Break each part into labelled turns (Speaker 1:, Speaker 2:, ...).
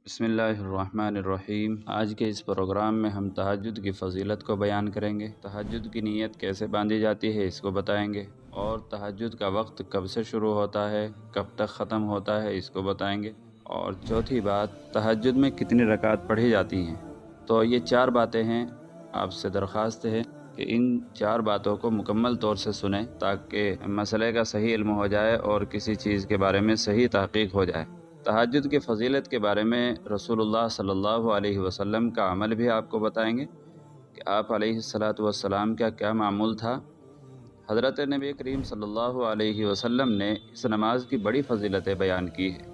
Speaker 1: بسم اللہ الرحمن الرحیم۔ آج کے اس پروگرام میں ہم تہجد کی فضیلت کو بیان کریں گے۔ تہجد کی نیت کیسے باندھی جاتی ہے اس کو بتائیں گے، اور تہجد کا وقت کب سے شروع ہوتا ہے، کب تک ختم ہوتا ہے اس کو بتائیں گے، اور چوتھی بات، تہجد میں کتنی رکعت پڑھی جاتی ہیں۔ تو یہ 4 باتیں ہیں۔ آپ سے درخواست ہے کہ ان 4 باتوں کو مکمل طور سے سنیں تاکہ مسئلے کا صحیح علم ہو جائے اور کسی چیز کے بارے میں صحیح تحقیق ہو جائے۔ تہجد کی فضیلت کے بارے میں رسول اللہ صلی اللہ علیہ وسلم کا عمل بھی آپ کو بتائیں گے کہ آپ علیہ الصلاۃ والسلام کا کیا معمول تھا۔ حضرت نبی کریم صلی اللہ علیہ وسلم نے اس نماز کی بڑی فضیلتیں بیان کی ہیں۔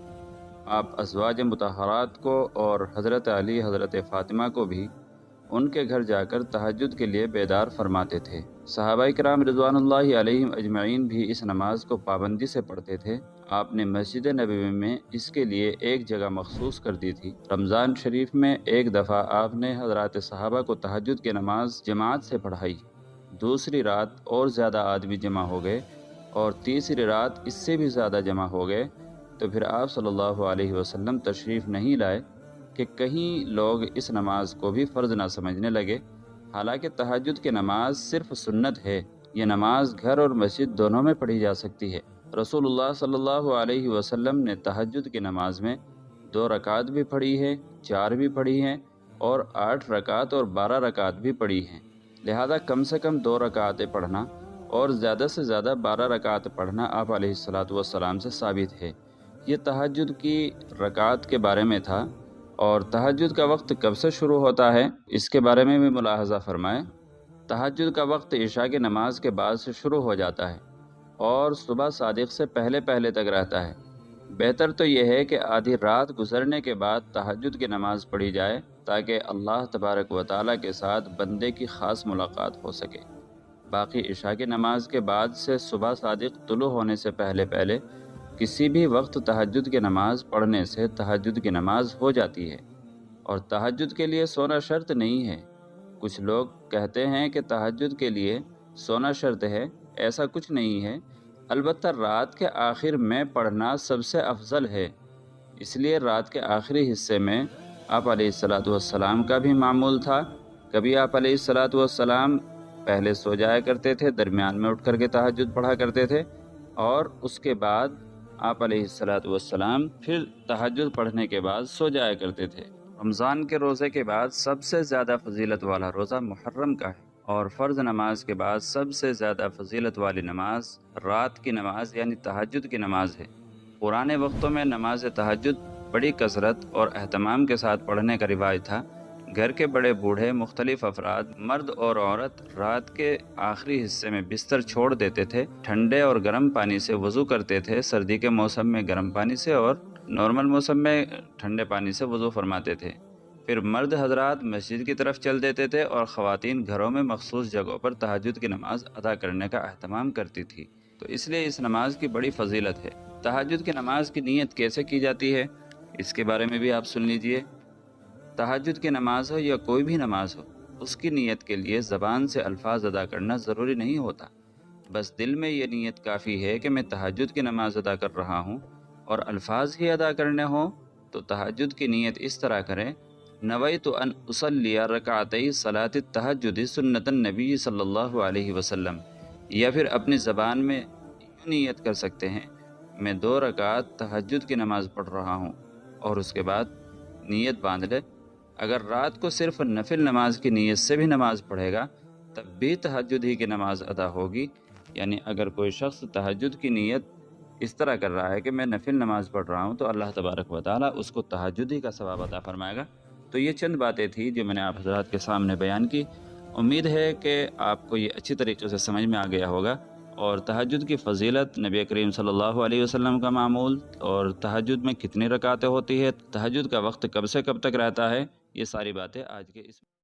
Speaker 1: آپ ازواج مطہرات کو اور حضرت علی، حضرت فاطمہ کو بھی ان کے گھر جا کر تہجد کے لیے بیدار فرماتے تھے۔ صحابہ کرام رضوان اللہ علیہم اجمعین بھی اس نماز کو پابندی سے پڑھتے تھے۔ آپ نے مسجد نبوی میں اس کے لیے ایک جگہ مخصوص کر دی تھی۔ رمضان شریف میں ایک دفعہ آپ نے حضرات صحابہ کو تہجد کی نماز جماعت سے پڑھائی۔ دوسری رات اور زیادہ آدمی جمع ہو گئے، اور تیسری رات اس سے بھی زیادہ جمع ہو گئے، تو پھر آپ صلی اللہ علیہ وسلم تشریف نہیں لائے کہ کہیں لوگ اس نماز کو بھی فرض نہ سمجھنے لگے۔ حالانکہ تہجد کی نماز صرف سنت ہے، یہ نماز گھر اور مسجد دونوں میں پڑھی جا سکتی ہے۔ رسول اللہ صلی اللہ علیہ وسلم نے تہجد کی نماز میں 2 رکعت بھی پڑھی ہے، 4 بھی پڑھی ہیں، اور 8 رکعت اور 12 رکعت بھی پڑھی ہیں۔ لہذا کم سے کم 2 رکعتیں پڑھنا اور زیادہ سے زیادہ 12 رکعت پڑھنا آپ علیہ الصلاۃ والسلام سے ثابت ہے۔ یہ تہجد کی رکعت کے بارے میں تھا۔ اور تہجد کا وقت کب سے شروع ہوتا ہے اس کے بارے میں بھی ملاحظہ فرمائیں۔ تہجد کا وقت عشاء کی نماز کے بعد سے شروع ہو جاتا ہے اور صبح صادق سے پہلے تک رہتا ہے۔ بہتر تو یہ ہے کہ آدھی رات گزرنے کے بعد تہجد کی نماز پڑھی جائے تاکہ اللہ تبارک و تعالیٰ کے ساتھ بندے کی خاص ملاقات ہو سکے۔ باقی عشاء کی نماز کے بعد سے صبح صادق طلوع ہونے سے پہلے کسی بھی وقت تہجد کی نماز پڑھنے سے تہجد کی نماز ہو جاتی ہے، اور تہجد کے لیے سونا شرط نہیں ہے۔ کچھ لوگ کہتے ہیں کہ تہجد کے لیے سونا شرط ہے، ایسا کچھ نہیں ہے، البتہ رات کے آخر میں پڑھنا سب سے افضل ہے۔ اس لیے رات کے آخری حصے میں آپ علیہ الصلاۃ والسلام کا بھی معمول تھا۔ کبھی آپ علیہ الصلاۃ والسلام پہلے سو جایا کرتے تھے، درمیان میں اٹھ کر کے تہجد پڑھا کرتے تھے، اور اس کے بعد آپ علیہ الصلاۃ والسلام پھر تہجد پڑھنے کے بعد سو جایا کرتے تھے۔ رمضان کے روزے کے بعد سب سے زیادہ فضیلت والا روزہ محرم کا ہے، اور فرض نماز کے بعد سب سے زیادہ فضیلت والی نماز رات کی نماز یعنی تہجد کی نماز ہے۔ پرانے وقتوں میں نماز تہجد بڑی کثرت اور اہتمام کے ساتھ پڑھنے کا رواج تھا۔ گھر کے بڑے بوڑھے، مختلف افراد، مرد اور عورت رات کے آخری حصے میں بستر چھوڑ دیتے تھے، ٹھنڈے اور گرم پانی سے وضو کرتے تھے، سردی کے موسم میں گرم پانی سے اور نارمل موسم میں ٹھنڈے پانی سے وضو فرماتے تھے۔ پھر مرد حضرات مسجد کی طرف چل دیتے تھے، اور خواتین گھروں میں مخصوص جگہوں پر تہجد کی نماز ادا کرنے کا اہتمام کرتی تھی۔ تو اس لیے اس نماز کی بڑی فضیلت ہے۔ تہجد کی نماز کی نیت کیسے کی جاتی ہے اس کے بارے میں بھی آپ سن لیجئے۔ تہجد کی نماز ہو یا کوئی بھی نماز ہو، اس کی نیت کے لیے زبان سے الفاظ ادا کرنا ضروری نہیں ہوتا، بس دل میں یہ نیت کافی ہے کہ میں تہجد کی نماز ادا کر رہا ہوں، اور الفاظ ہی ادا کرنے ہوں تو تہجد کی نیت اس طرح کریں: نویت ان اصلی رکعتي صلاۃ التہجد سنت النبی صلی اللہ علیہ وسلم، یا پھر اپنی زبان میں یوں نیت کر سکتے ہیں: میں 2 رکعت تہجد کی نماز پڑھ رہا ہوں، اور اس کے بعد نیت باندھ لے۔ اگر رات کو صرف نفل نماز کی نیت سے بھی نماز پڑھے گا تب بھی تہجد ہی کی نماز ادا ہوگی۔ یعنی اگر کوئی شخص تہجد کی نیت اس طرح کر رہا ہے کہ میں نفل نماز پڑھ رہا ہوں، تو اللہ تبارک و تعالیٰ اس کو تہجد ہی کا ثواب عطا فرمائے گا۔ تو یہ چند باتیں تھیں جو میں نے آپ حضرات کے سامنے بیان کی۔ امید ہے کہ آپ کو یہ اچھی طریقے سے سمجھ میں آ گیا ہوگا، اور تہجد کی فضیلت، نبی کریم صلی اللہ علیہ وسلم کا معمول، اور تہجد میں کتنی رکعتیں ہوتی ہے، تہجد کا وقت کب سے کب تک رہتا ہے، یہ ساری باتیں آج کے اس